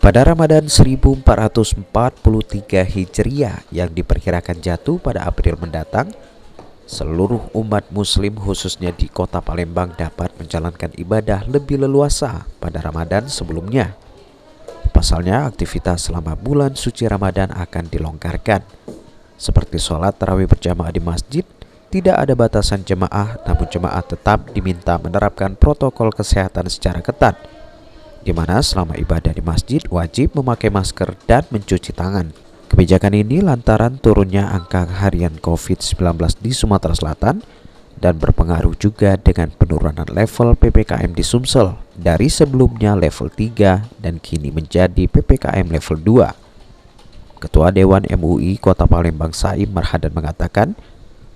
Pada Ramadan 1443 Hijriah yang diperkirakan jatuh pada April mendatang, seluruh umat muslim khususnya di kota Palembang dapat menjalankan ibadah lebih leluasa pada Ramadan sebelumnya. Pasalnya aktivitas selama bulan suci Ramadan akan dilonggarkan. Seperti sholat tarawih berjamaah di masjid, tidak ada batasan jemaah, namun jemaah tetap diminta menerapkan protokol kesehatan secara ketat, di mana selama ibadah di masjid wajib memakai masker dan mencuci tangan. Kebijakan ini lantaran turunnya angka harian COVID-19 di Sumatera Selatan dan berpengaruh juga dengan penurunan level PPKM di Sumsel dari sebelumnya level 3 dan kini menjadi PPKM level 2. Ketua Dewan MUI Kota Palembang Saim Marhadan mengatakan,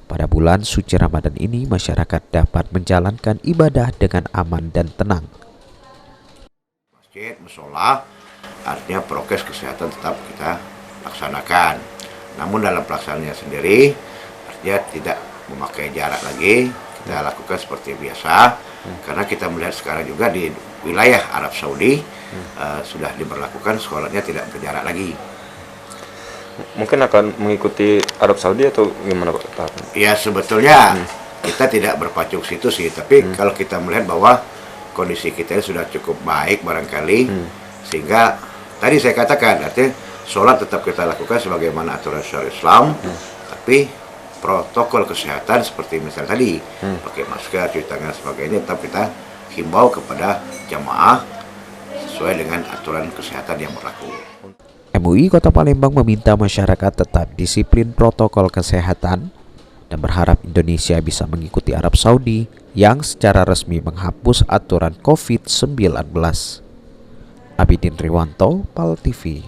pada bulan suci Ramadan ini masyarakat dapat menjalankan ibadah dengan aman dan tenang. Masjid, musola, artinya prokes kesehatan tetap kita laksanakan. Namun dalam pelaksanaannya sendiri, artinya tidak memakai jarak lagi, kita lakukan seperti biasa. Karena kita melihat sekarang juga di wilayah Arab Saudi sudah diberlakukan sekolahnya tidak berjarak lagi. Mungkin akan mengikuti Arab Saudi atau gimana Pak? Ya sebetulnya kita tidak berpacu ke situ sih, tapi kalau kita melihat bahwa kondisi kita sudah cukup baik barangkali, sehingga tadi saya katakan artinya sholat tetap kita lakukan sebagaimana aturan syariat Islam, tapi protokol kesehatan seperti misalnya tadi pakai masker, cuci tangan sebagainya tetap kita himbau kepada jamaah sesuai dengan aturan kesehatan yang berlaku. MUI Kota Palembang meminta masyarakat tetap disiplin protokol kesehatan dan berharap Indonesia bisa mengikuti Arab Saudi yang secara resmi menghapus aturan COVID-19. Abidin Riwanto, PAL TV.